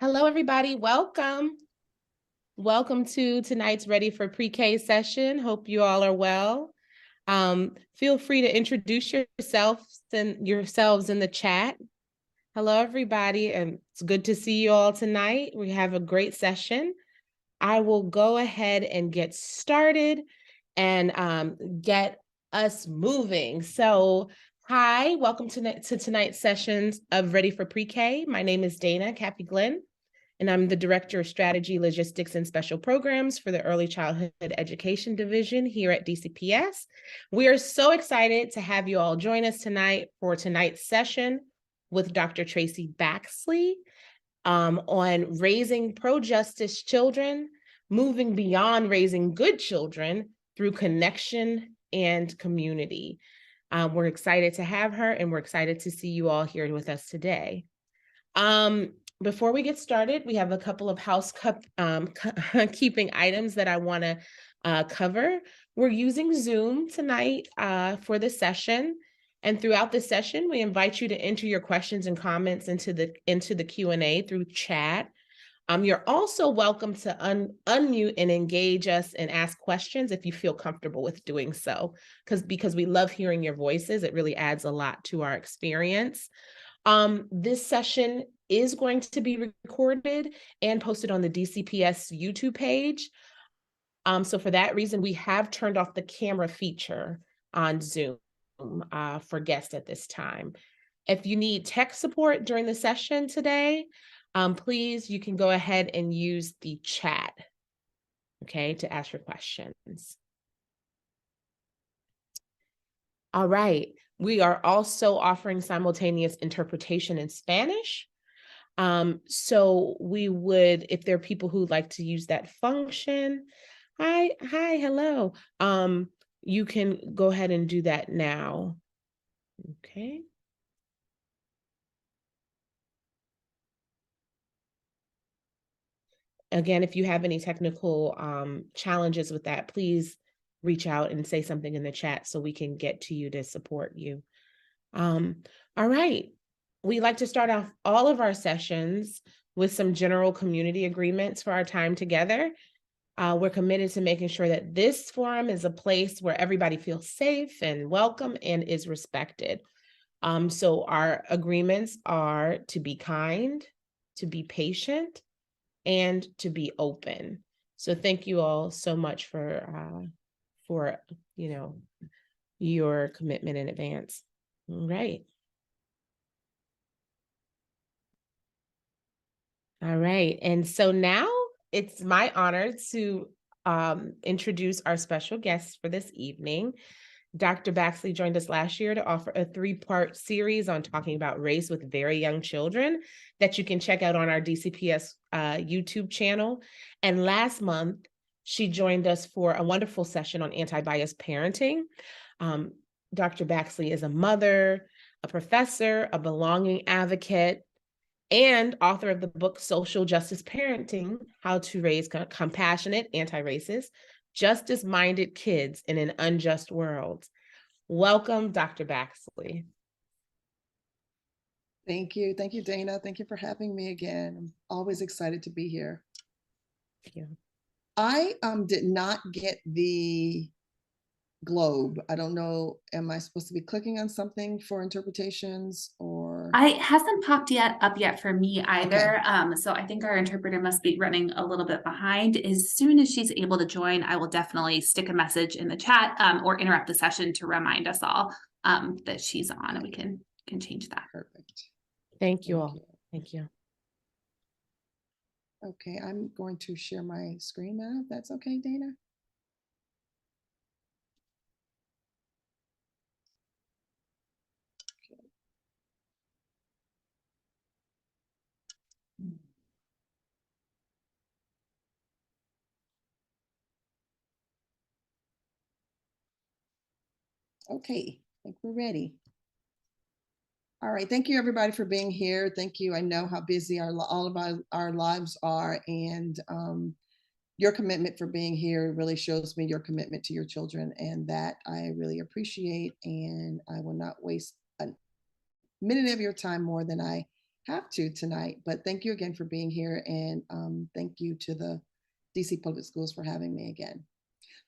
Hello, everybody. Welcome. Welcome to tonight's Ready for Pre-K session. Hope you all are well. Feel free to introduce yourselves in the chat. Hello, everybody, and it's good to see you all tonight. We have a great session. I will go ahead and get started and get us moving. So, hi, welcome to tonight's sessions of Ready for Pre-K. My name is Dana Cappy Glenn, and I'm the Director of Strategy, Logistics, and Special Programs for the Early Childhood Education Division here at DCPS. We are so excited to have you all join us tonight for tonight's session with Dr. Tracy Baxley on raising pro-justice children, moving beyond raising good children through connection and community. We're excited to have her, and we're excited to see you all here with us today. Before we get started, we have a couple of housekeeping items that I want to cover. We're using Zoom tonight for the session, and throughout the session, we invite you to enter your questions and comments into the Q&A through chat. You're also welcome to unmute and engage us and ask questions if you feel comfortable with doing so, because we love hearing your voices. It really adds a lot to our experience. This session is going to be recorded and posted on the DCPS YouTube page. So for that reason, we have turned off the camera feature on Zoom for guests at this time. If you need tech support during the session today, please, you can go ahead and use the chat, okay, to ask your questions. All right. We are also offering simultaneous interpretation in Spanish. So we would, if there are people who'd like to use that function, hello. You can go ahead and do that now. Okay. Again, if you have any technical challenges with that, please reach out and say something in the chat so we can get to you to support you. All right. We like to start off all of our sessions with some general community agreements for our time together. We're committed to making sure that this forum is a place where everybody feels safe and welcome and is respected. So our agreements are to be kind, to be patient, and to be open. So thank you all so much for your commitment in advance. All right. All right. And so now it's my honor to introduce our special guest for this evening. Dr. Baxley joined us last year to offer a 3-part series on talking about race with very young children that you can check out on our DCPS YouTube channel. And last month, she joined us for a wonderful session on anti-bias parenting. Dr. Baxley is a mother, a professor, a belonging advocate, and author of the book Social Justice Parenting: How to Raise Compassionate, Anti-Racist, Justice-Minded Kids in an Unjust World. Welcome, Dr. Baxley. Thank you. Thank you, Dana. Thank you for having me again. I'm always excited to be here. Thank you. I did not get the globe. I don't know, am I supposed to be clicking on something for interpretations or? It hasn't popped up yet for me either. Okay. So I think our interpreter must be running a little bit behind. As soon as she's able to join, I will definitely stick a message in the chat or interrupt the session to remind us all that she's on, and we can change that. Perfect. Thank you all. Thank you. Okay, I'm going to share my screen now, if that's okay, Dana. Okay, I think we're ready. All right, thank you everybody for being here. Thank you. I know how busy all of our lives are, and your commitment for being here really shows me your commitment to your children, and that I really appreciate, and I will not waste a minute of your time more than I have to tonight. But thank you again for being here, and thank you to the DC Public Schools for having me again.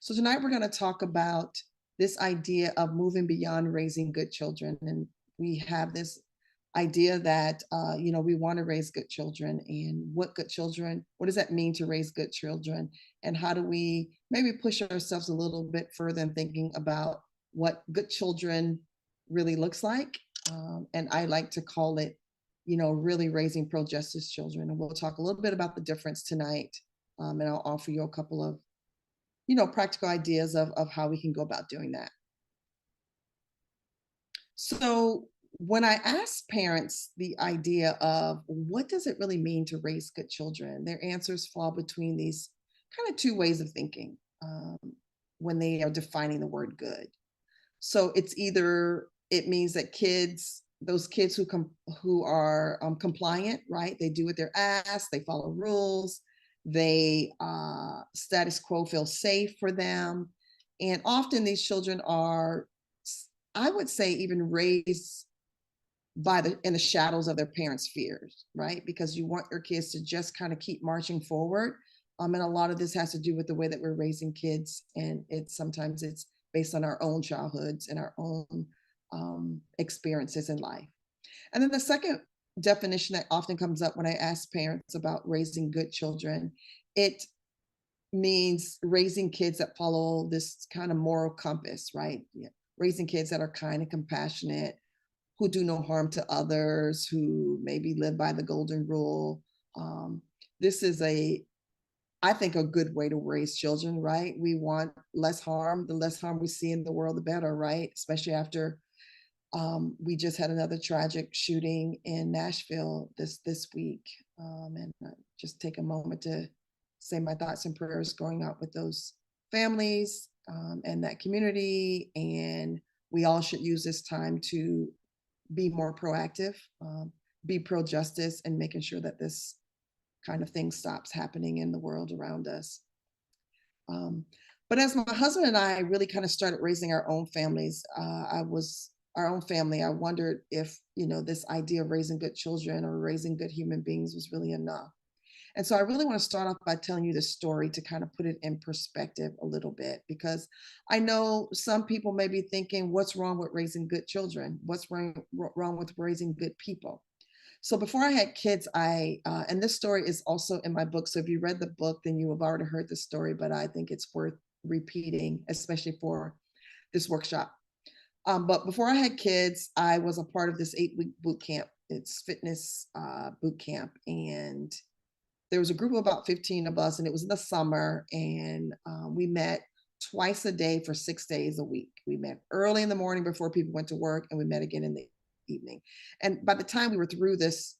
So tonight we're going to talk about this idea of moving beyond raising good children. And we have this idea that, we want to raise good children, and what does that mean to raise good children? And how do we maybe push ourselves a little bit further in thinking about what good children really looks like? And I like to call it, really raising pro-justice children. And we'll talk a little bit about the difference tonight. And I'll offer you a couple of practical ideas of how we can go about doing that. So when I ask parents the idea of what does it really mean to raise good children, their answers fall between these kind of two ways of thinking when they are defining the word good. So it's either it means that those kids who are compliant, right? They do what they're asked, they follow rules, they status quo feels safe for them. And often these children are, I would say, even raised in the shadows of their parents' fears, right? Because you want your kids to just kind of keep marching forward. And a lot of this has to do with the way that we're raising kids. And sometimes it's based on our own childhoods and our own experiences in life. And then the second definition that often comes up when I ask parents about raising good children, it means raising kids that follow this kind of moral compass, right? Yeah. Raising kids that are kind and compassionate, who do no harm to others, who maybe live by the golden rule. This is I think, a good way to raise children, right? We want less harm. The less harm we see in the world, the better, right? Especially after we just had another tragic shooting in Nashville this week. And just take a moment to say my thoughts and prayers going out with those families and that community. And we all should use this time to be more proactive, be pro-justice, and making sure that this kind of thing stops happening in the world around us. But as my husband and I really kind of started raising our own families, our own family, I wondered if, this idea of raising good children or raising good human beings was really enough. And so I really want to start off by telling you this story to kind of put it in perspective a little bit, because I know some people may be thinking, what's wrong with raising good children? What's wrong with raising good people? So before I had kids, and this story is also in my book. So if you read the book, then you have already heard the story, but I think it's worth repeating, especially for this workshop. But before I had kids, I was a part of this 8-week boot camp. It's fitness boot camp. And there was a group of about 15 of us, and it was in the summer. And we met twice a day for 6 days a week. We met early in the morning before people went to work, and we met again in the evening. And by the time we were through this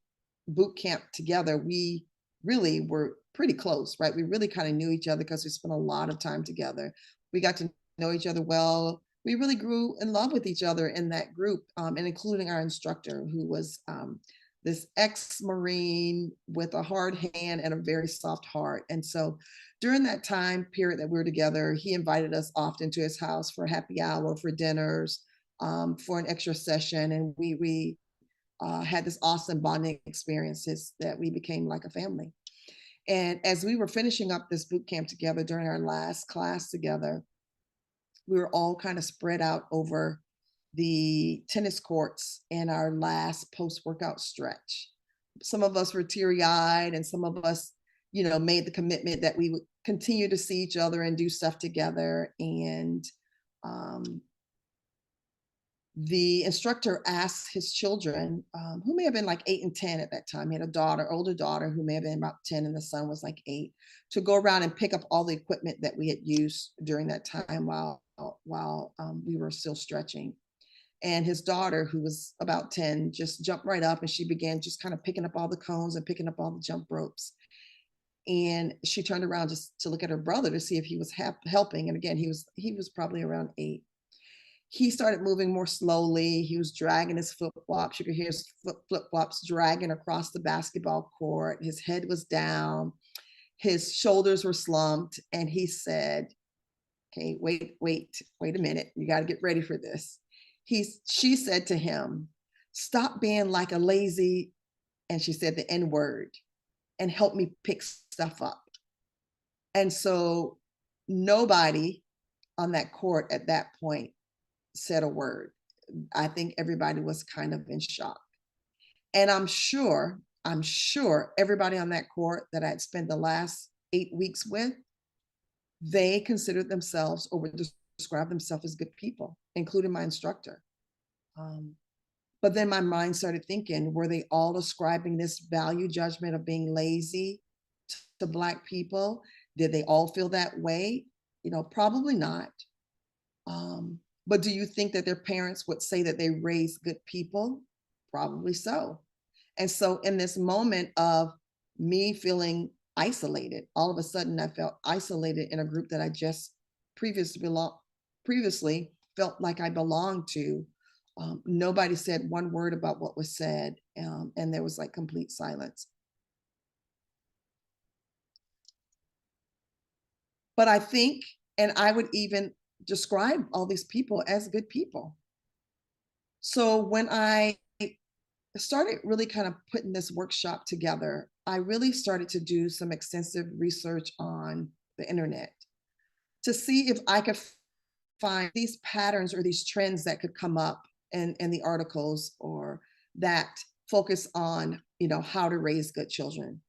boot camp together, we really were pretty close, right? We really kind of knew each other because we spent a lot of time together. We got to know each other well. We really grew in love with each other in that group, and including our instructor, who was this ex-Marine with a hard hand and a very soft heart. And so during that time period that we were together, he invited us often to his house for happy hour, for dinners, for an extra session. And we had this awesome bonding experiences that we became like a family. And as we were finishing up this boot camp together during our last class together, we were all kind of spread out over the tennis courts in our last post-workout stretch. Some of us were teary-eyed, and some of us, made the commitment that we would continue to see each other and do stuff together. And the instructor asked his children, who may have been like 8 and 10 at that time. He had older daughter who may have been about 10, and the son was like 8, to go around and pick up all the equipment that we had used during that time while we were still stretching. And his daughter, who was about 10, just jumped right up, and she began just kind of picking up all the cones and picking up all the jump ropes. And she turned around just to look at her brother to see if he was helping. And again, he was probably around 8. He started moving more slowly. He was dragging his flip-flops. You could hear his flip-flops dragging across the basketball court. His head was down. His shoulders were slumped. And he said, okay, wait a minute. You got to get ready for this. She said to him, stop being like a lazy and she said the N word and helped me pick stuff up. And so nobody on that court at that point said a word. I think everybody was kind of in shock. And I'm sure everybody on that court that I had spent the last 8 weeks with, they considered themselves or would describe themselves as good people, including my instructor. But then my mind started thinking, were they all ascribing this value judgment of being lazy to Black people? Did they all feel that way? You know, probably not. But do you think that their parents would say that they raised good people? Probably so. And so in this moment of me feeling isolated, all of a sudden I felt isolated in a group that I just previously felt like I belonged to. Nobody said one word about what was said, and there was like complete silence. But I think, and I would even describe all these people as good people. So when I started really kind of putting this workshop together, I really started to do some extensive research on the internet to see if I could find these patterns or these trends that could come up in the articles or that focus on, you know, how to raise good children.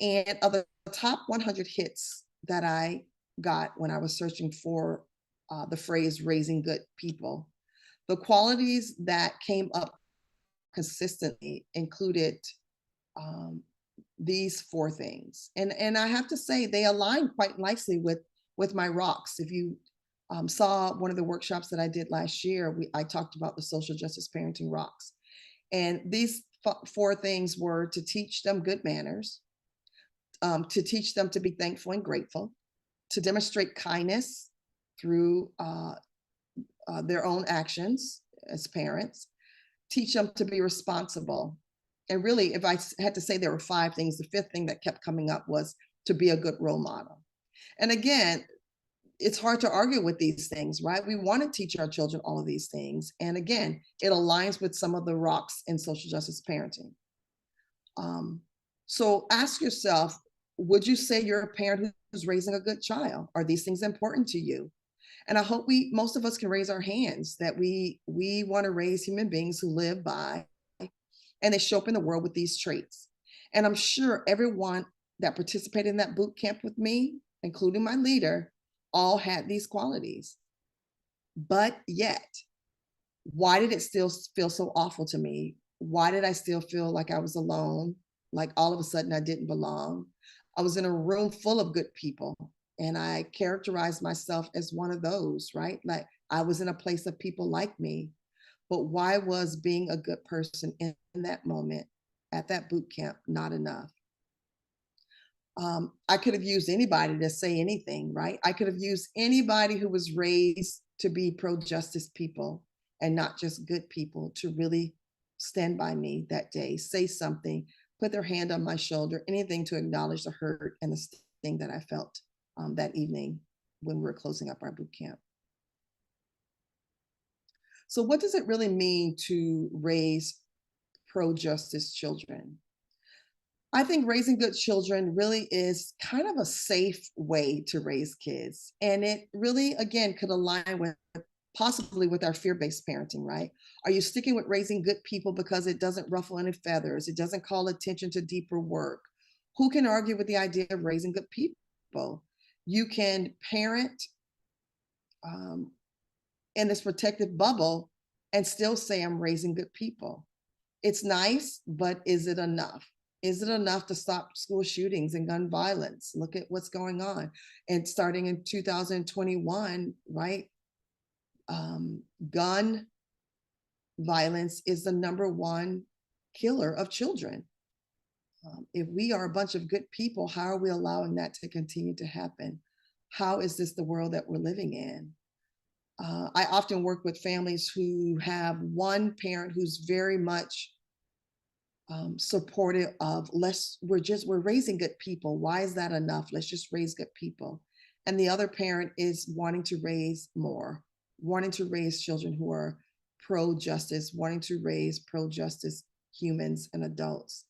And of the top 100 hits that I got when I was searching for the phrase raising good people, the qualities that came up consistently included these 4 things. And I have to say they align quite nicely with my rocks. If you saw one of the workshops that I did last year, I talked about the social justice parenting rocks. And these 4 things were to teach them good manners, to teach them to be thankful and grateful, to demonstrate kindness through their own actions as parents, teach them to be responsible. And really, if I had to say there were 5 things, the 5th thing that kept coming up was to be a good role model. And again, it's hard to argue with these things, right? We want to teach our children all of these things. And again, it aligns with some of the rocks in social justice parenting. So ask yourself, would you say you're a parent who's raising a good child? Are these things important to you? And I hope most of us can raise our hands that we want to raise human beings who live by and they show up in the world with these traits. And I'm sure everyone that participated in that boot camp with me, including my leader, all had these qualities. But yet, why did it still feel so awful to me? Why did I still feel like I was alone? Like all of a sudden I didn't belong? I was in a room full of good people, and I characterized myself as one of those, right? Like I was in a place of people like me. But why was being a good person in that moment at that boot camp not enough? I could have used anybody to say anything, right? I could have used anybody who was raised to be pro-justice people and not just good people to really stand by me that day, say something, put their hand on my shoulder, anything to acknowledge the hurt and the sting that I felt that evening when we were closing up our boot camp. So what does it really mean to raise pro-justice children? I think raising good children really is kind of a safe way to raise kids. And it really, again, could align with possibly with our fear-based parenting, right? Are you sticking with raising good people because it doesn't ruffle any feathers? It doesn't call attention to deeper work? Who can argue with the idea of raising good people? You can parent in this protective bubble and still say I'm raising good people. It's nice, but is it enough? Is it enough to stop school shootings and gun violence? Look at what's going on. And starting in 2021, right? Gun violence is the #1 killer of children. If we are a bunch of good people, how are we allowing that to continue to happen? How is this the world that we're living in? I often work with families who have one parent who's very much supportive of we're raising good people. Why is that enough? Let's just raise good people. And the other parent is wanting to raise more, wanting to raise children who are pro-justice, wanting to raise pro-justice humans and adults.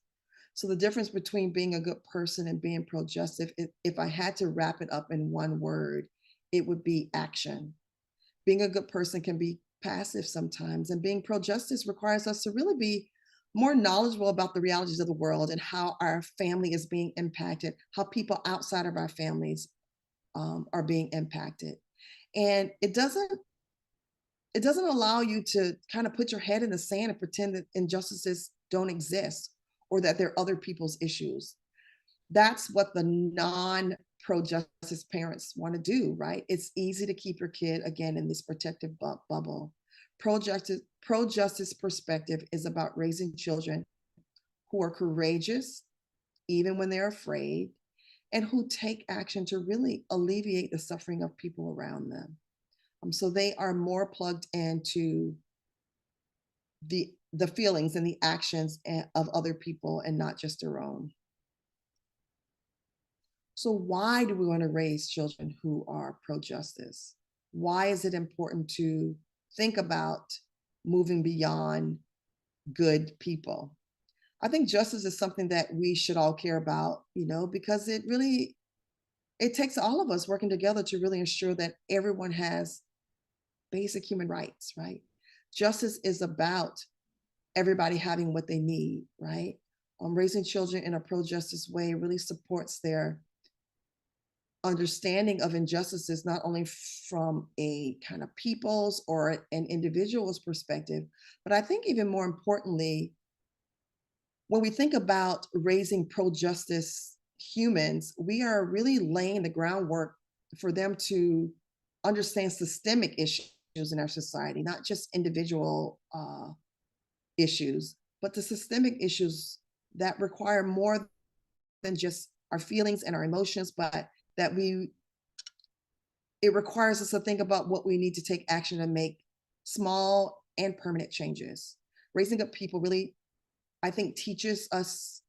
So the difference between being a good person and being pro-justice, if I had to wrap it up in one word, it would be action. Being a good person can be passive sometimes, and being pro-justice requires us to really be more knowledgeable about the realities of the world and how our family is being impacted, how people outside of our families are being impacted. And it doesn't allow you to kind of put your head in the sand and pretend that injustices don't exist or that they're other people's issues. That's what the non-pro-justice parents want to do, right? It's easy to keep your kid again in this protective bubble. Pro-justice perspective is about raising children who are courageous, even when they're afraid, and who take action to really alleviate the suffering of people around them. So they are more plugged into the feelings and the actions of other people and not just their own. So why do we want to raise children who are pro-justice? Why is it important to think about moving beyond good people? I think justice is something that we should all care about, because it takes all of us working together to really ensure that everyone has basic human rights, right? Justice is about everybody having what they need, right? Raising children in a pro-justice way really supports their understanding of injustices, not only from a kind of people's or an individual's perspective, but I think even more importantly, when we think about raising pro-justice humans, we are really laying the groundwork for them to understand systemic issues in our society, not just individual issues, but the systemic issues that require more than just our feelings and our emotions, but that it requires us to think about what we need to take action to make small and permanent changes. Raising up people really, I think, teaches us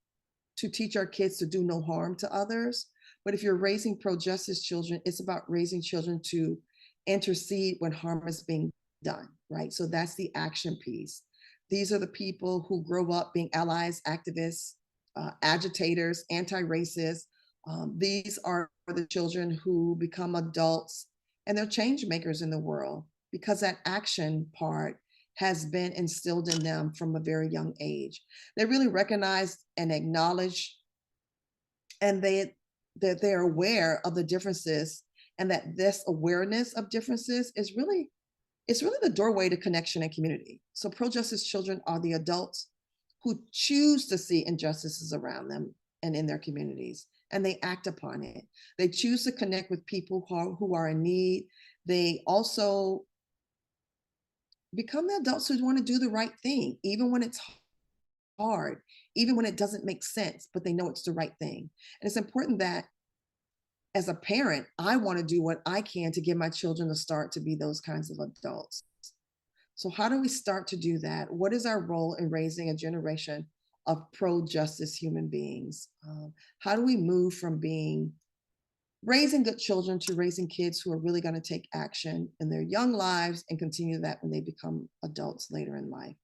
to teach our kids to do no harm to others. But if you're raising pro-justice children, it's about raising children to intercede when harm is being done, right? So that's the action piece. These are the people who grow up being allies, activists, agitators, anti-racists. These are the children who become adults and they're change makers in the world because that action part has been instilled in them from a very young age. They really recognize and acknowledge, and that they're aware of the differences, and that this awareness of differences is really, it's really the doorway to connection and community. So pro-justice children are the adults who choose to see injustices around them and in their communities, and they act upon it. They choose to connect with people who are in need. They also become the adults who want to do the right thing, even when it's hard, even when it doesn't make sense, but they know it's the right thing. And it's important that as a parent, I want to do what I can to give my children a start to be those kinds of adults. So how do we start to do that? What is our role in raising a generation of pro-justice human beings? How do we move from raising good children to raising kids who are really going to take action in their young lives and continue that when they become adults later in life?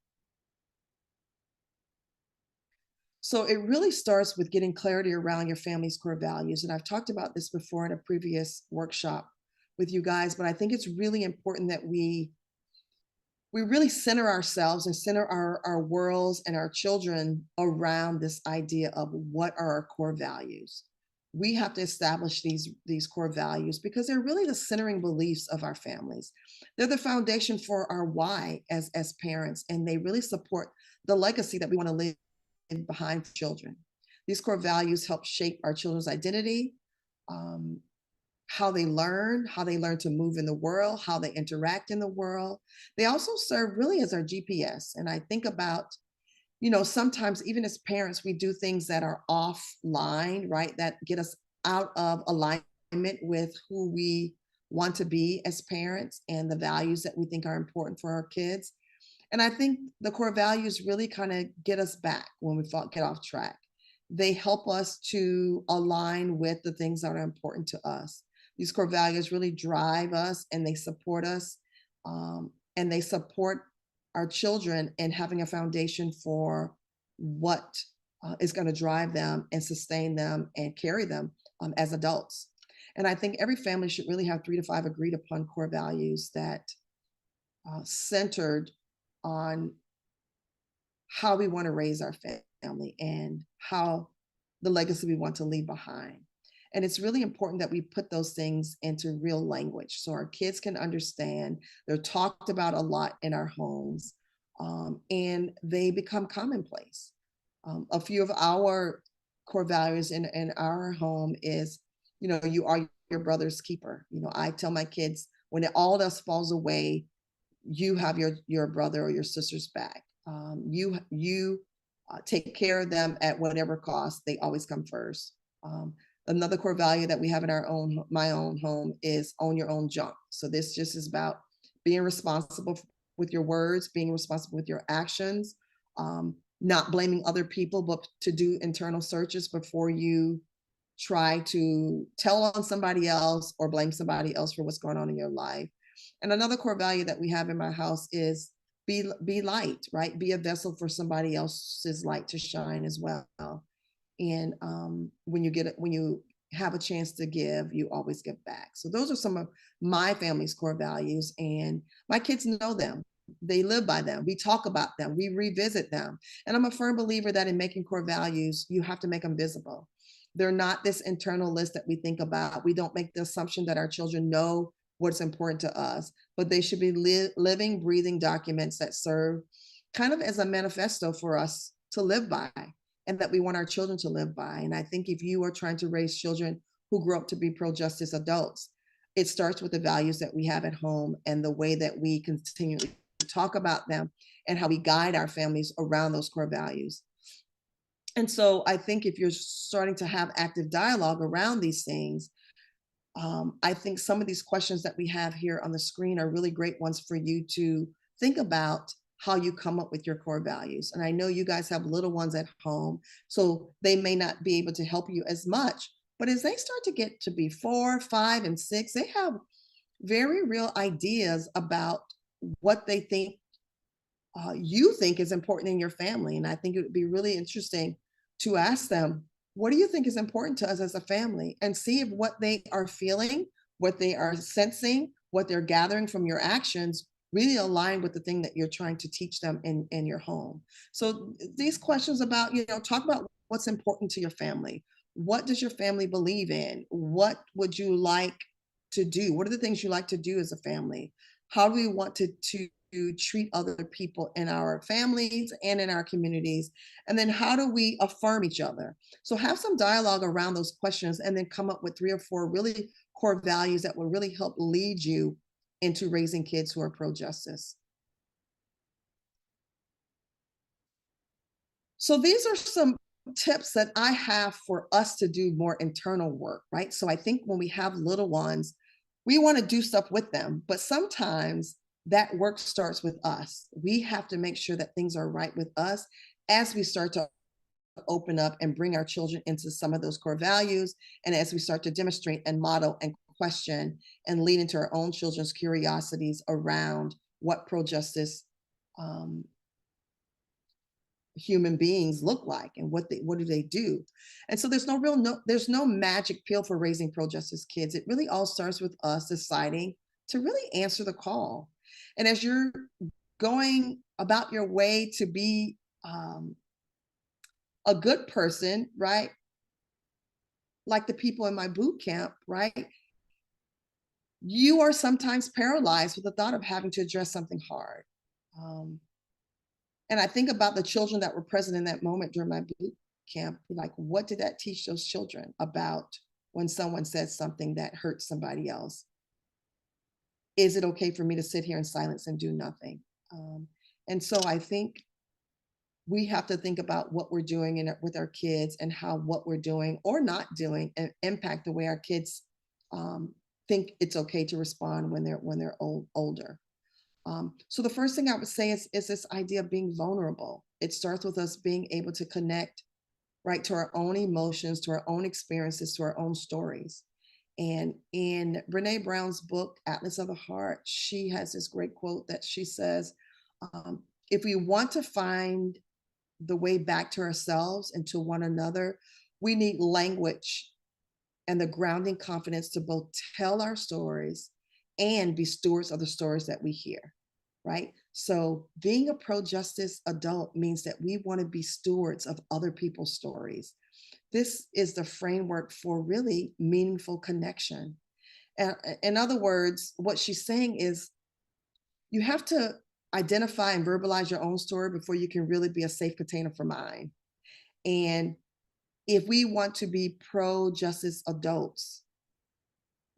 So it really starts with getting clarity around your family's core values. And I've talked about this before in a previous workshop with you guys, but I think it's really important that we really center ourselves and center our worlds and our children around this idea of what are our core values. We have to establish these core values because they're really the centering beliefs of our families. They're the foundation for our why as parents, and they really support the legacy that we want to leave behind for children. These core values help shape our children's identity, how they learn to move in the world, how they interact in the world. They also serve really as our GPS. And I think about, sometimes even as parents, we do things that are offline, right? That get us out of alignment with who we want to be as parents and the values that we think are important for our kids. And I think the core values really kind of get us back when we get off track. They help us to align with the things that are important to us. These core values really drive us and they support us, and they support our children in having a foundation for what is going to drive them and sustain them and carry them as adults. And I think every family should really have 3 to 5 agreed upon core values that centered on how we want to raise our family and how the legacy we want to leave behind. And it's really important that we put those things into real language so our kids can understand. They're talked about a lot in our homes, and they become commonplace. A few of our core values in our home is, you are your brother's keeper. I tell my kids, when all else falls away, you have your brother or your sister's back. You take care of them at whatever cost. They always come first. Another core value that we have in my own home is own your own junk. So this just is about being responsible with your words, being responsible with your actions, not blaming other people, but to do internal searches before you try to tell on somebody else or blame somebody else for what's going on in your life. And another core value that we have in my house is be light, right? Be a vessel for somebody else's light to shine as well. And when you have a chance to give, you always give back. So those are some of my family's core values, and my kids know them. They live by them. We talk about them. We revisit them. And I'm a firm believer that in making core values, you have to make them visible. They're not this internal list that we think about. We don't make the assumption that our children know what's important to us, but they should be living, breathing documents that serve kind of as a manifesto for us to live by and that we want our children to live by. And I think if you are trying to raise children who grow up to be pro-justice adults, it starts with the values that we have at home and the way that we continually talk about them and how we guide our families around those core values. And so I think if you're starting to have active dialogue around these things, I think some of these questions that we have here on the screen are really great ones for you to think about how you come up with your core values. And I know you guys have little ones at home, so they may not be able to help you as much, but as they start to get to be 4, 5, and 6, they have very real ideas about what they think you think is important in your family. And I think it would be really interesting to ask them, what do you think is important to us as a family? And see if what they are feeling, what they are sensing, what they're gathering from your actions really align with the thing that you're trying to teach them in your home. So these questions about, talk about what's important to your family. What does your family believe in? What would you like to do? What are the things you like to do as a family? How do we want to treat other people in our families and in our communities? And then how do we affirm each other? So have some dialogue around those questions and then come up with 3 or 4 really core values that will really help lead you into raising kids who are pro-justice. So these are some tips that I have for us to do more internal work, right? So I think when we have little ones, we want to do stuff with them, but sometimes that work starts with us. We have to make sure that things are right with us as we start to open up and bring our children into some of those core values. And as we start to demonstrate and model and question and lead into our own children's curiosities around what pro-justice human beings look like and what do they do. And so there's no magic pill for raising pro-justice kids. It really all starts with us deciding to really answer the call. And as you're going about your way to be a good person, right? Like the people in my boot camp, right? You are sometimes paralyzed with the thought of having to address something hard. And I think about the children that were present in that moment during my boot camp, like, what did that teach those children about when someone says something that hurts somebody else? Is it okay for me to sit here in silence and do nothing? And so I think we have to think about what we're doing with our kids and how what we're doing or not doing impact the way our kids think it's okay to respond when they're older. So the first thing I would say is this idea of being vulnerable. It starts with us being able to connect, right, to our own emotions, to our own experiences, to our own stories. And in Brene Brown's book, Atlas of the Heart, she has this great quote that she says, if we want to find the way back to ourselves and to one another, we need language and the grounding confidence to both tell our stories and be stewards of the stories that we hear, right? So being a pro-justice adult means that we want to be stewards of other people's stories. This is the framework for really meaningful connection. In other words, what she's saying is you have to identify and verbalize your own story before you can really be a safe container for mine. And if we want to be pro-justice adults,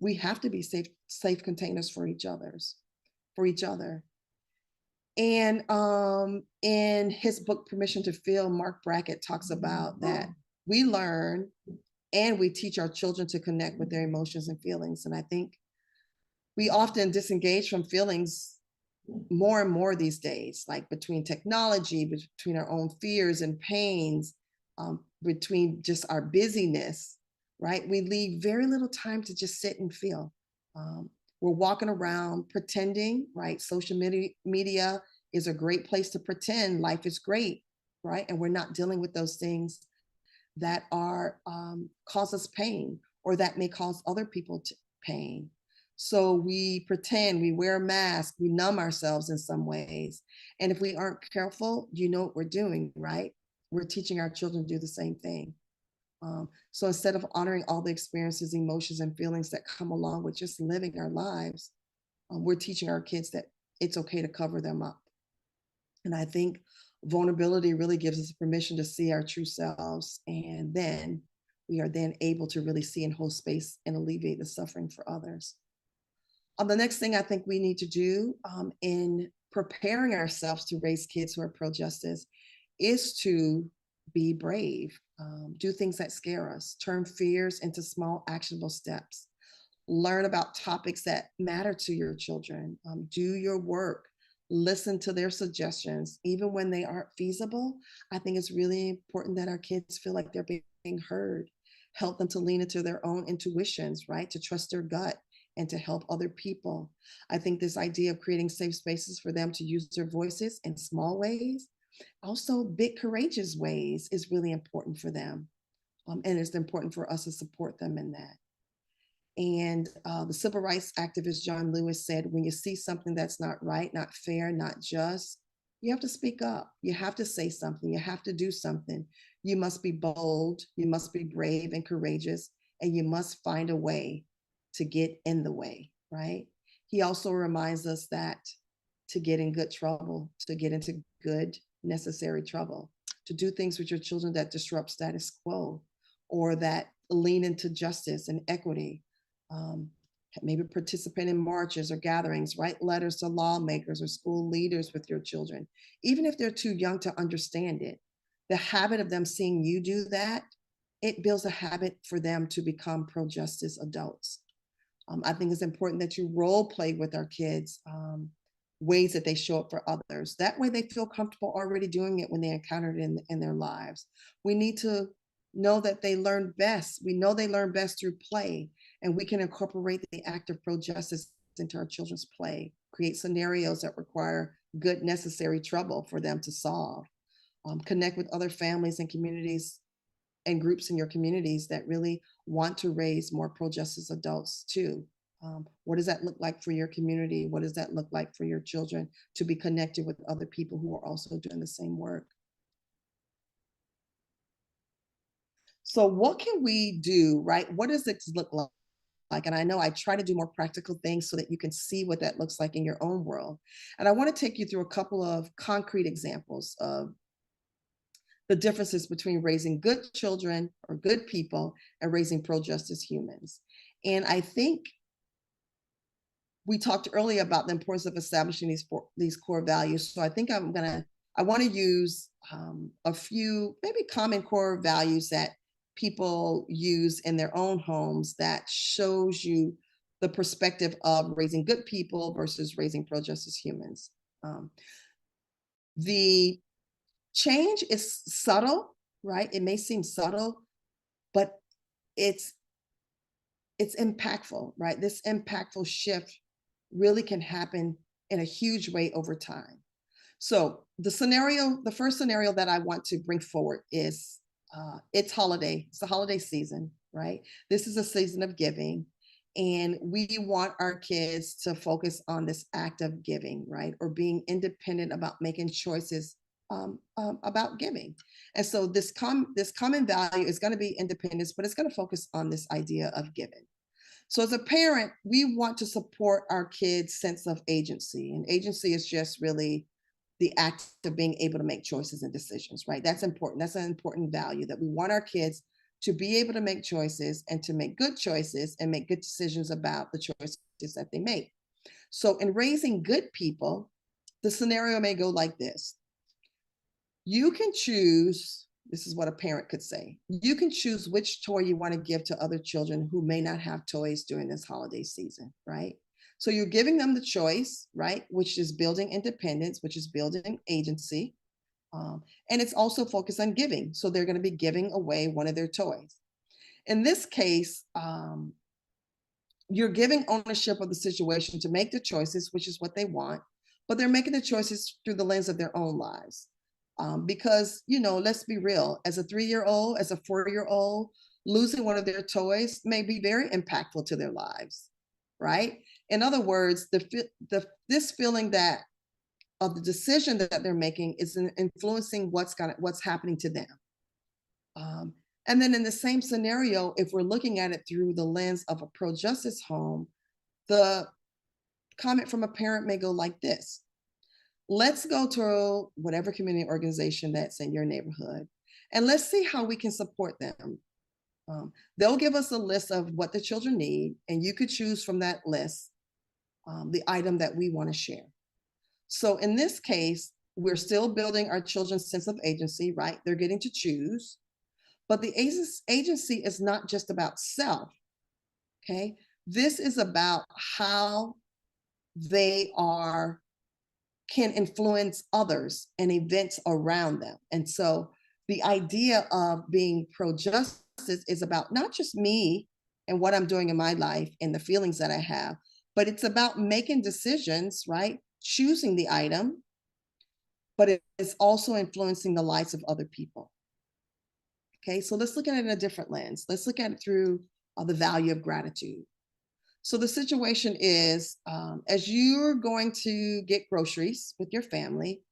we have to be safe containers for each other. And in his book, Permission to Feel, Mark Brackett talks about that we learn and we teach our children to connect with their emotions and feelings. And I think we often disengage from feelings more and more these days, like between technology, between our own fears and pains, between just our busyness, right? We leave very little time to just sit and feel. We're walking around pretending, right? Social media is a great place to pretend life is great, right? And we're not dealing with those things that are cause us pain or that may cause other people pain. So we pretend, we wear a mask, we numb ourselves in some ways. And if we aren't careful, you know what we're doing, right? We're teaching our children to do the same thing. So instead of honoring all the experiences, emotions, and feelings that come along with just living our lives, we're teaching our kids that it's okay to cover them up. And I think vulnerability really gives us permission to see our true selves. And then we are then able to really see and hold space and alleviate the suffering for others. The next thing I think we need to do in preparing ourselves to raise kids who are pro-justice is to be brave, do things that scare us, turn fears into small actionable steps, learn about topics that matter to your children, do your work, listen to their suggestions, even when they aren't feasible. I think it's really important that our kids feel like they're being heard, help them to lean into their own intuitions, right? To trust their gut and to help other people. I think this idea of creating safe spaces for them to use their voices in small ways, also big courageous ways, is really important for them. And it's important for us to support them in that. And the civil rights activist John Lewis said, when you see something that's not right, not fair, not just, you have to speak up. You have to say something. You have to do something. You must be bold. You must be brave and courageous. And you must find a way to get in the way, right? He also reminds us that to get in good trouble, to get into good, necessary trouble, to do things with your children that disrupt status quo or that lean into justice and equity. Maybe participate in marches or gatherings, write letters to lawmakers or school leaders with your children, even if they're too young to understand it. The habit of them seeing you do that, it builds a habit for them to become pro-justice adults. I think it's important that you role play with our kids, ways that they show up for others. That way they feel comfortable already doing it when they encounter it in their lives. We need to know that they learn best. We know they learn best through play, and we can incorporate the act of pro-justice into our children's play, create scenarios that require good, necessary trouble for them to solve, connect with other families and communities and groups in your communities that really want to raise more pro-justice adults too. What does that look like for your community? What does that look like for your children to be connected with other people who are also doing the same work? So what can we do, right? What does this look like? And I know I try to do more practical things so that you can see what that looks like in your own world. And I want to take you through a couple of concrete examples of the differences between raising good children or good people and raising pro-justice humans. And I think we talked earlier about the importance of establishing these core values. So I think I want to use a few maybe common core values that people use in their own homes that shows you the perspective of raising good people versus raising pro-justice humans. The change is subtle, right? It may seem subtle, but it's impactful, right? This impactful shift really can happen in a huge way over time. So the first scenario that I want to bring forward is it's holiday. It's the holiday season, right? This is a season of giving. And we want our kids to focus on this act of giving, right? Or being independent about making choices about giving. And so this common value is going to be independence, but it's going to focus on this idea of giving. So as a parent, we want to support our kids' sense of agency. And agency is just really the act of being able to make choices and decisions, right? That's important. That's an important value that we want our kids to be able to make choices and to make good choices and make good decisions about the choices that they make. So in raising good people, the scenario may go like this. You can choose, this is what a parent could say, you can choose which toy you want to give to other children who may not have toys during this holiday season, right? So you're giving them the choice, right? Which is building independence, which is building agency. And it's also focused on giving. So they're going to be giving away one of their toys. In this case, you're giving ownership of the situation to make the choices, which is what they want, but they're making the choices through the lens of their own lives. Because, let's be real, as a 3-year-old, as a 4-year-old, losing one of their toys may be very impactful to their lives, right? In other words, this feeling that of the decision that they're making is influencing what's happening to them. And then in the same scenario, if we're looking at it through the lens of a pro-justice home, the comment from a parent may go like this. Let's go to whatever community organization that's in your neighborhood, and let's see how we can support them. They'll give us a list of what the children need, and you could choose from that list the item that we want to share. So in this case, we're still building our children's sense of agency, right? They're getting to choose, but the agency is not just about self, okay? This is about how they can influence others and events around them. And so the idea of being pro-justice is about not just me and what I'm doing in my life and the feelings that I have, but it's about making decisions, right? Choosing the item, but it's also influencing the lives of other people. Okay, so let's look at it in a different lens. Let's look at it through the value of gratitude. So the situation is, as you're going to get groceries with your family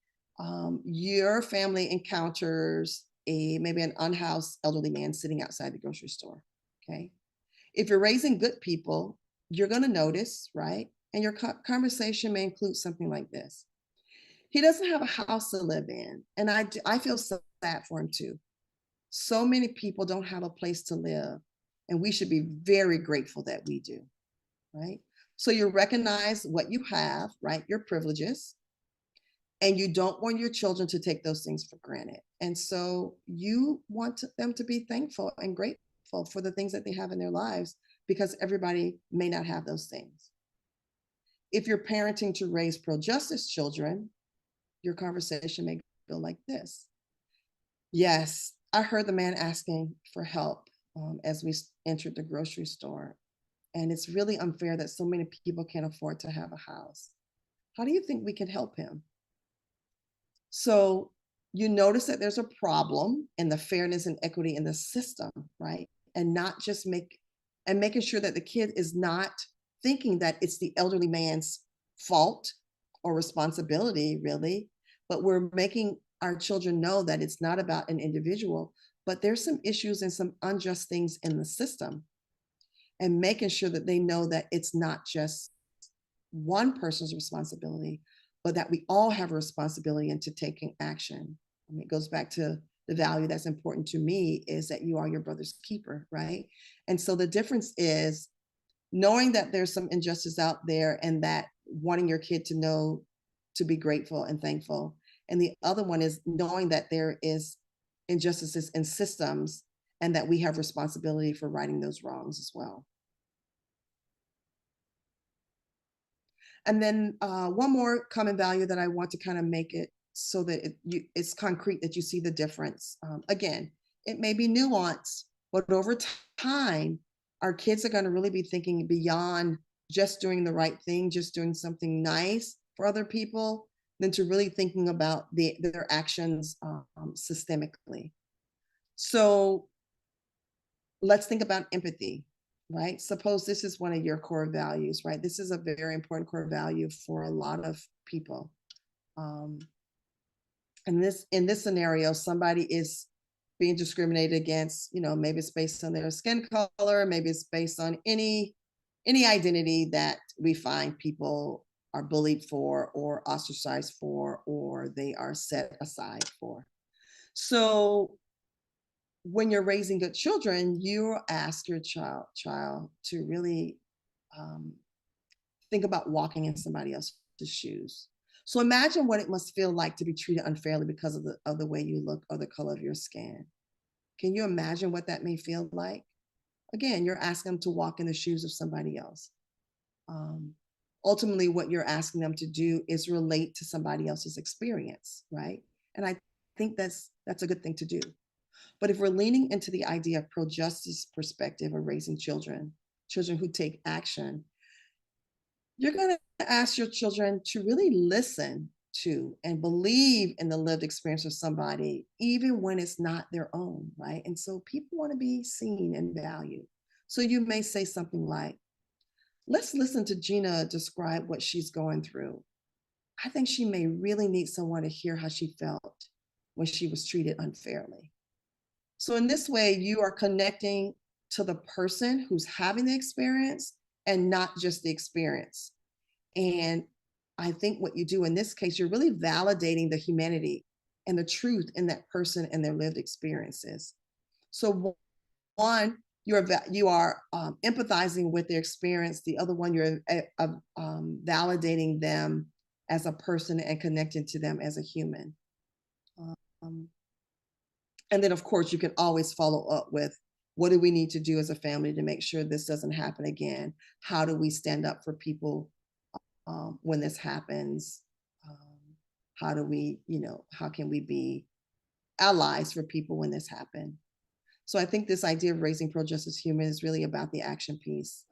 encounters maybe an unhoused elderly man sitting outside the grocery store. Okay, if you're raising good people, you're going to notice, right? And your conversation may include something like this. He doesn't have a house to live in, and I feel so sad for him too. So many people don't have a place to live, and we should be very grateful that we do. Right? So you recognize what you have, right? Your privileges, and you don't want your children to take those things for granted. And so you want them to be thankful and grateful for the things that they have in their lives, because everybody may not have those things. If you're parenting to raise pro-justice children, your conversation may go like this. Yes, I heard the man asking for help as we entered the grocery store. And it's really unfair that so many people can't afford to have a house. How do you think we can help him? So you notice that there's a problem in the fairness and equity in the system, right? And not just making sure that the kid is not thinking that it's the elderly man's fault or responsibility, really, but we're making our children know that it's not about an individual, but there's some issues and some unjust things in the system. And making sure that they know that it's not just one person's responsibility, but that we all have a responsibility into taking action. I mean, it goes back to the value that's important to me is that you are your brother's keeper, right? And so the difference is knowing that there's some injustice out there and that wanting your kid to know to be grateful and thankful. And the other one is knowing that there is injustices in systems and that we have responsibility for righting those wrongs as well. And then one more common value that I want to kind of make it so that it's concrete, that you see the difference. Again, it may be nuanced, but over time, our kids are going to really be thinking beyond just doing the right thing, just doing something nice for other people. than to really thinking about their actions systemically. So let's think about empathy, right? Suppose this is one of your core values, right? This is a very important core value for a lot of people. And in this scenario, somebody is being discriminated against, maybe it's based on their skin color, maybe it's based on any identity that we find people are bullied for or ostracized for, or they are set aside for. So when you're raising good children, you ask your child to really think about walking in somebody else's shoes. So imagine what it must feel like to be treated unfairly because of the way you look or the color of your skin. Can you imagine what that may feel like? Again, you're asking them to walk in the shoes of somebody else. Ultimately, what you're asking them to do is relate to somebody else's experience, right? And I think that's a good thing to do. But if we're leaning into the idea of pro-justice perspective of raising children who take action, you're going to ask your children to really listen to and believe in the lived experience of somebody, even when it's not their own, right? And so people want to be seen and valued. So you may say something like, let's listen to Gina describe what she's going through. I think she may really need someone to hear how she felt when she was treated unfairly. So in this way, you are connecting to the person who's having the experience and not just the experience. And I think what you do in this case, you're really validating the humanity and the truth in that person and their lived experiences. So one, you are empathizing with their experience. The other one, you're validating them as a person and connecting to them as a human. And then, of course, you can always follow up with, what do we need to do as a family to make sure this doesn't happen again? How do we stand up for people when this happens? How can we be allies for people when this happens? So I think this idea of raising pro-justice human is really about the action piece.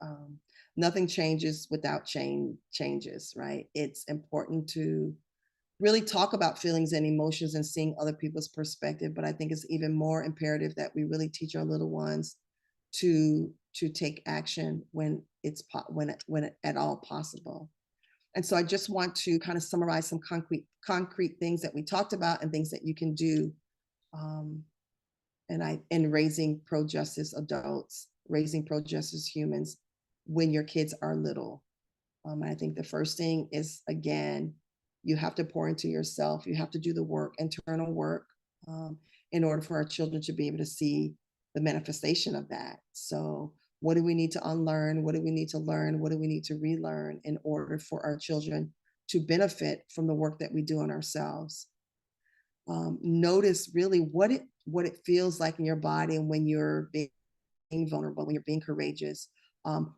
Nothing changes without changes, right? It's important to really talk about feelings and emotions and seeing other people's perspective, but I think it's even more imperative that we really teach our little ones to take action when at all possible. And so I just want to kind of summarize some concrete things that we talked about and things that you can do in raising pro-justice adults, raising pro-justice humans when your kids are little. I think the first thing is, again, you have to pour into yourself. You have to do the work, internal work, in order for our children to be able to see the manifestation of that. So what do we need to unlearn? What do we need to learn? What do we need to relearn in order for our children to benefit from the work that we do on ourselves? Notice really what it feels like in your body when you're being vulnerable, when you're being courageous,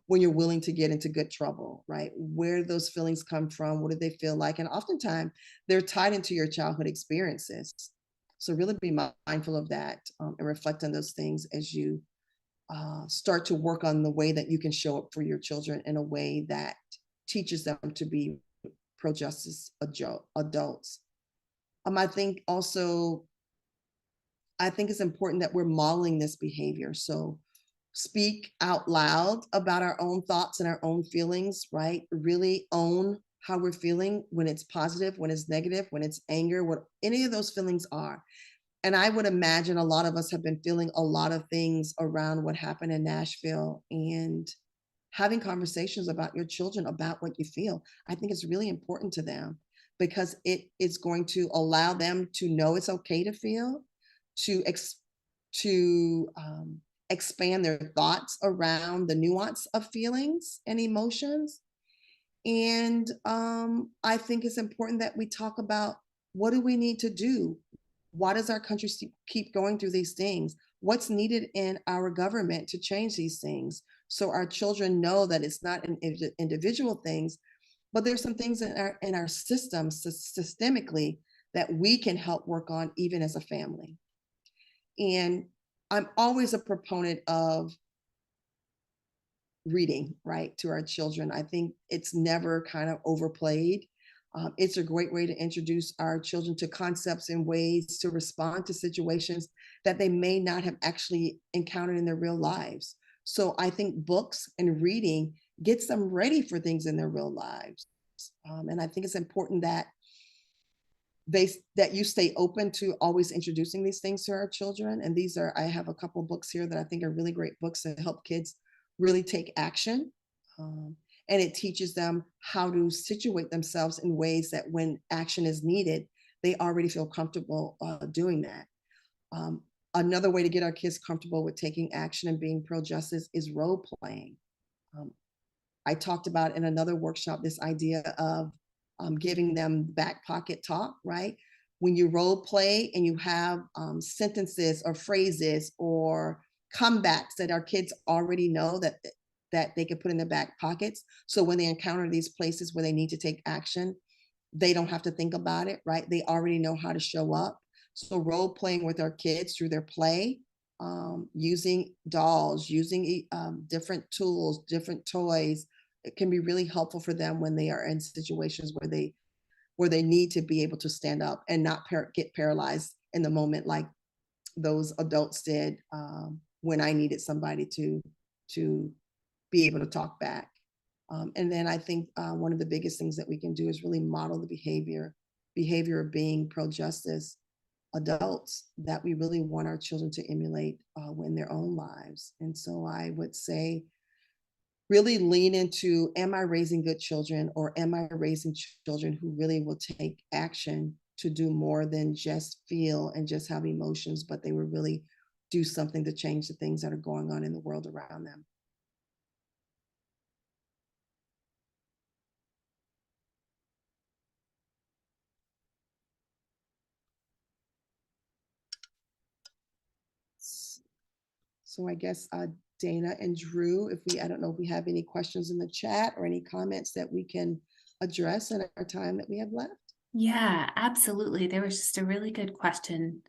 when you're willing to get into good trouble, right? Where do those feelings come from? What do they feel like? And oftentimes they're tied into your childhood experiences. So really be mindful of that and reflect on those things as you start to work on the way that you can show up for your children in a way that teaches them to be pro-justice adults. I think it's important that we're modeling this behavior. So speak out loud about our own thoughts and our own feelings, right? Really own how we're feeling, when it's positive, when it's negative, when it's anger, what any of those feelings are. And I would imagine a lot of us have been feeling a lot of things around what happened in Nashville, and having conversations about your children about what you feel. I think it's really important to them because it is going to allow them to know it's okay to feel, to expand their thoughts around the nuance of feelings and emotions. And I think it's important that we talk about, what do we need to do? Why does our country keep going through these things? What's needed in our government to change these things? So our children know that it's not an individual things, but there's some things in our system systemically that we can help work on even as a family. And I'm always a proponent of reading, right, to our children. I think it's never kind of overplayed. It's a great way to introduce our children to concepts and ways to respond to situations that they may not have actually encountered in their real lives. So I think books and reading gets them ready for things in their real lives. And I think it's important that you stay open to always introducing these things to our children. And I have a couple of books here that I think are really great books that help kids really take action. And it teaches them how to situate themselves in ways that when action is needed, they already feel comfortable doing that. Another way to get our kids comfortable with taking action and being pro-justice is role playing. I talked about in another workshop this idea of giving them back pocket talk, right? When you role play and you have sentences or phrases or comebacks that our kids already know that they can put in their back pockets. So when they encounter these places where they need to take action, they don't have to think about it, right? They already know how to show up. So role playing with our kids through their play, using dolls, using different tools, different toys, it can be really helpful for them when they are in situations where they need to be able to stand up and not get paralyzed in the moment like those adults did when I needed somebody to be able to talk back. And then I think one of the biggest things that we can do is really model the behavior of being pro-justice adults that we really want our children to emulate in their own lives. And so I would say, really lean into, am I raising good children, or am I raising children who really will take action to do more than just feel and just have emotions, but they will really do something to change the things that are going on in the world around them. So I guess Dana and Drew, I don't know if we have any questions in the chat or any comments that we can address in our time that we have left. Yeah, absolutely. There was just a really good question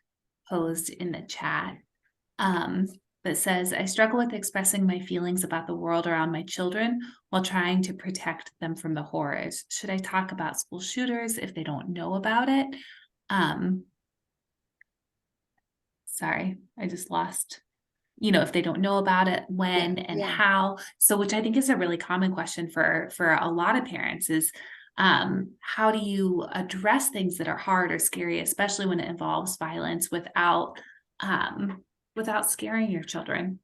posed in the chat that says, I struggle with expressing my feelings about the world around my children while trying to protect them from the horrors. Should I talk about school shooters if they don't know about it? Sorry, I just lost, if they don't know about it, when and how. So, which I think is a really common question for a lot of parents is, how do you address things that are hard or scary, especially when it involves violence, without scaring your children?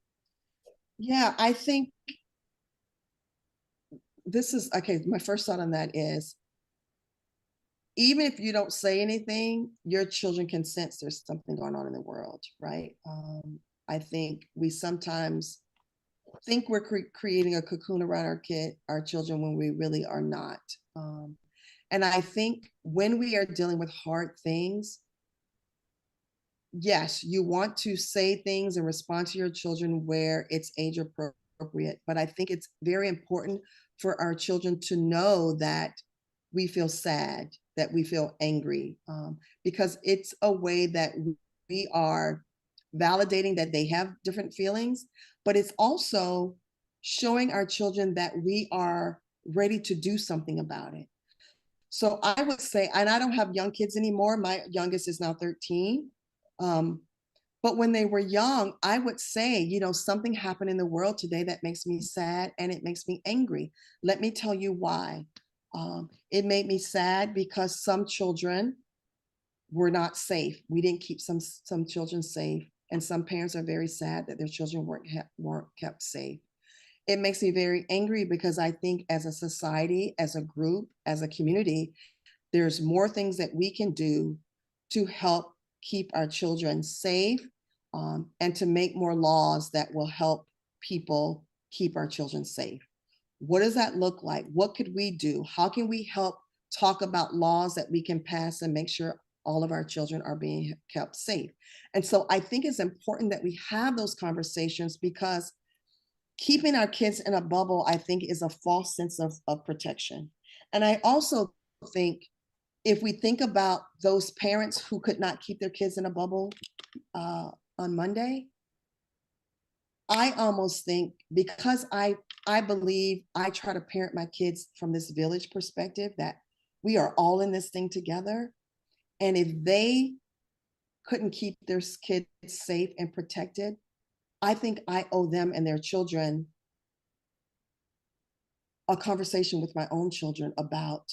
Yeah, I think this is, okay, my first thought on that is, even if you don't say anything, your children can sense there's something going on in the world, right? I think we sometimes think we're creating a cocoon around our children when we really are not. And I think when we are dealing with hard things, yes, you want to say things and respond to your children where it's age appropriate. But I think it's very important for our children to know that we feel sad, that we feel angry, because it's a way that we are validating that they have different feelings, but it's also showing our children that we are ready to do something about it. So I would say, and I don't have young kids anymore. My youngest is now 13. But when they were young, I would say, something happened in the world today that makes me sad and it makes me angry. Let me tell you why. It made me sad because some children were not safe. We didn't keep some children safe. And some parents are very sad that their children weren't kept safe. It makes me very angry because I think as a society, as a group, as a community, there's more things that we can do to help keep our children safe, and to make more laws that will help people keep our children safe. What does that look like? What could we do? How can we help talk about laws that we can pass and make sure all of our children are being kept safe? And so I think it's important that we have those conversations, because keeping our kids in a bubble, I think, is a false sense of protection. And I also think, if we think about those parents who could not keep their kids in a bubble on Monday, I almost think, because I believe I try to parent my kids from this village perspective, that We are all in this thing together. And if they couldn't keep their kids safe and protected, I think I owe them and their children a conversation with my own children about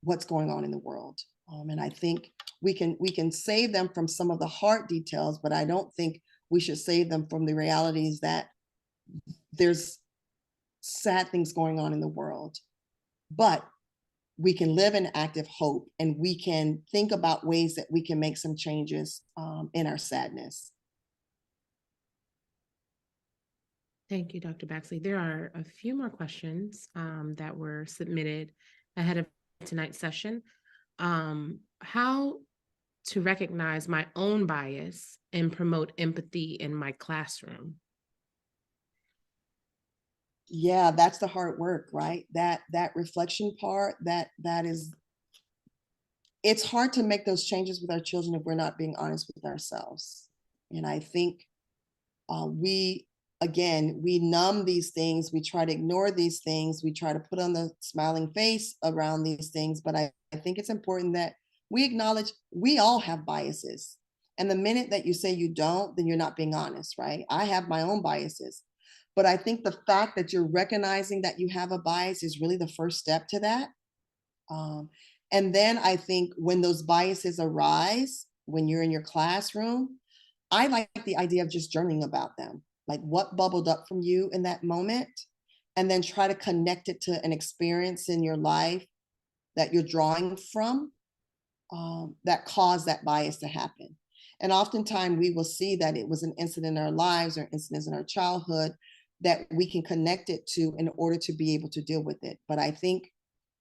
what's going on in the world. And I think we can save them from some of the hard details, but I don't think we should save them from the realities that there's sad things going on in the world. But we can live in active hope, and we can think about ways that we can make some changes in our sadness. Thank you, Dr. Baxley. There are a few more questions that were submitted ahead of tonight's session. How to recognize my own bias and promote empathy in my classroom? Yeah, that's the hard work, right? That reflection part, that is, it's hard to make those changes with our children if we're not being honest with ourselves. And I think we numb these things, we try to ignore these things, we try to put on the smiling face around these things, but I think it's important that we acknowledge we all have biases. And the minute that you say you don't, then you're not being honest, right? I have my own biases. But I think the fact that you're recognizing that you have a bias is really the first step to that. And then I think when those biases arise, when you're in your classroom, I like the idea of just journaling about them, like what bubbled up from you in that moment, and then try to connect it to an experience in your life that you're drawing from that caused that bias to happen. And oftentimes we will see that it was an incident in our lives or incidents in our childhood that we can connect it to in order to be able to deal with it. But I think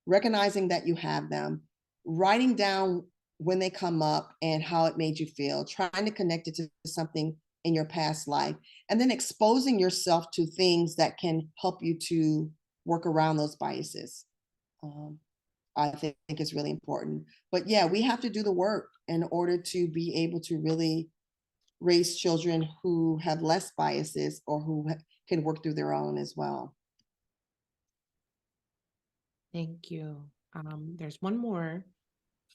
recognizing that you have them, writing down when they come up and how it made you feel, trying to connect it to something in your past life, and then exposing yourself to things that can help you to work around those biases. I think is really important. But yeah, we have to do the work in order to be able to really raise children who have less biases or who can work through their own as well. Thank you. There's one more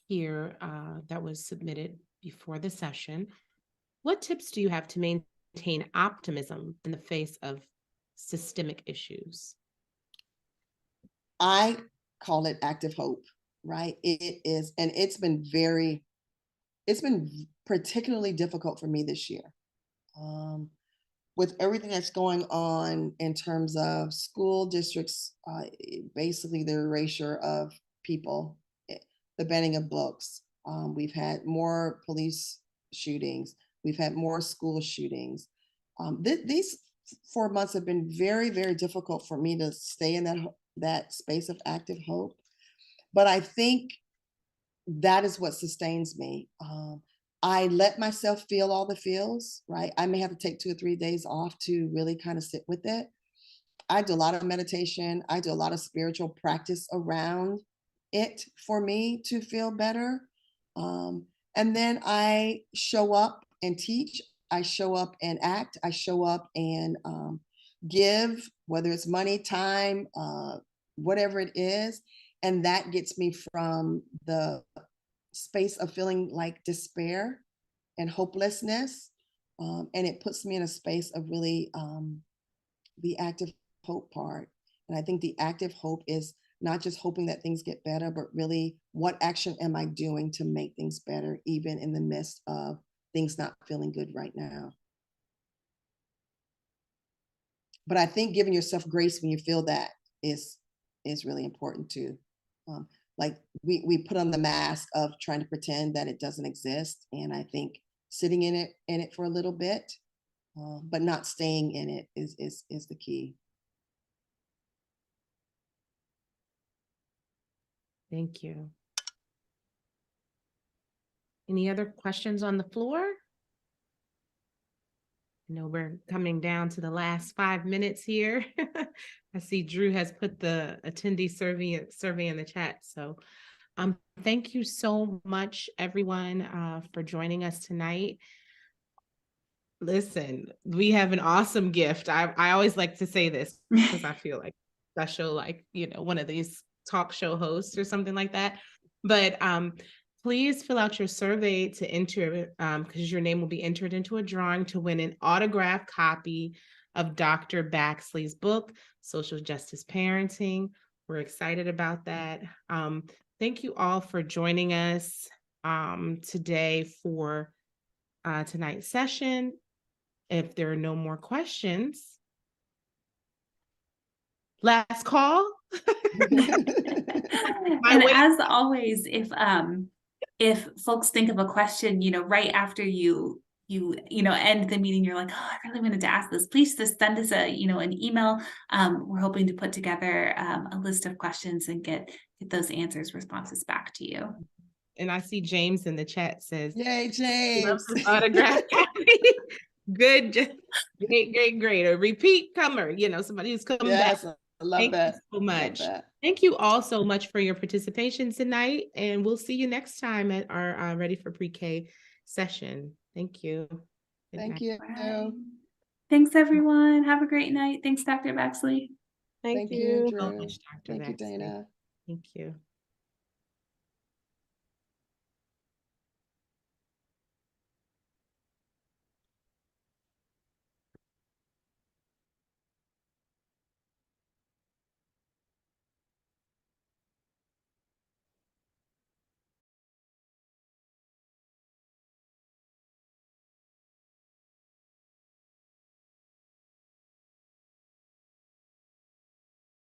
here that was submitted before the session. What tips do you have to maintain optimism in the face of systemic issues? I call it active hope, right? It is, and it's been particularly difficult for me this year. With everything that's going on in terms of school districts, basically the erasure of people, the banning of books. We've had more police shootings. We've had more school shootings. These 4 months have been very, very difficult for me to stay in that space of active hope. But I think that is what sustains me. I let myself feel all the feels, right? I may have to take 2 or 3 days off to really kind of sit with it. I do a lot of meditation. I do a lot of spiritual practice around it for me to feel better. And then I show up and teach. I show up and act. I show up and give, whether it's money, time, whatever it is. And that gets me from the space of feeling like despair and hopelessness. And it puts me in a space of really the active hope part. And I think the active hope is not just hoping that things get better, but really what action am I doing to make things better, even in the midst of things not feeling good right now. But I think giving yourself grace when you feel that is really important too. Like we put on the mask of trying to pretend that it doesn't exist. And I think sitting in it for a little bit, but not staying in it is the key. Thank you. Any other questions on the floor? I know we're coming down to the last 5 minutes here. I see Drew has put the attendee survey in the chat. So thank you so much, everyone, for joining us tonight. Listen, we have an awesome gift. I always like to say this because I feel like special, like, one of these talk show host or something like that. But please fill out your survey to enter, because your name will be entered into a drawing to win an autographed copy of Dr. Baxley's book, Social Justice Parenting. We're excited about that. Thank you all for joining us today for tonight's session. If there are no more questions, last call. And as always, if folks think of a question, right after you end the meeting, you're like, oh, I really wanted to ask this, please just send us an email. We're hoping to put together a list of questions and get those responses back to you. And I see James in the chat says, Yay, James. Autograph. Good. Great. A repeat comer, somebody who's coming back. Yes, I love Thank that. you so much. Love that. Thank you all so much for your participation tonight. And we'll see you next time at our Ready for Pre-K session. Thank you. Good Thank night. you. Right. Thanks, everyone. Have a great night. Thanks, Dr. Baxley. Thank you, so Drew. much, Dr. Thank you, Baxley. Dana. Thank you.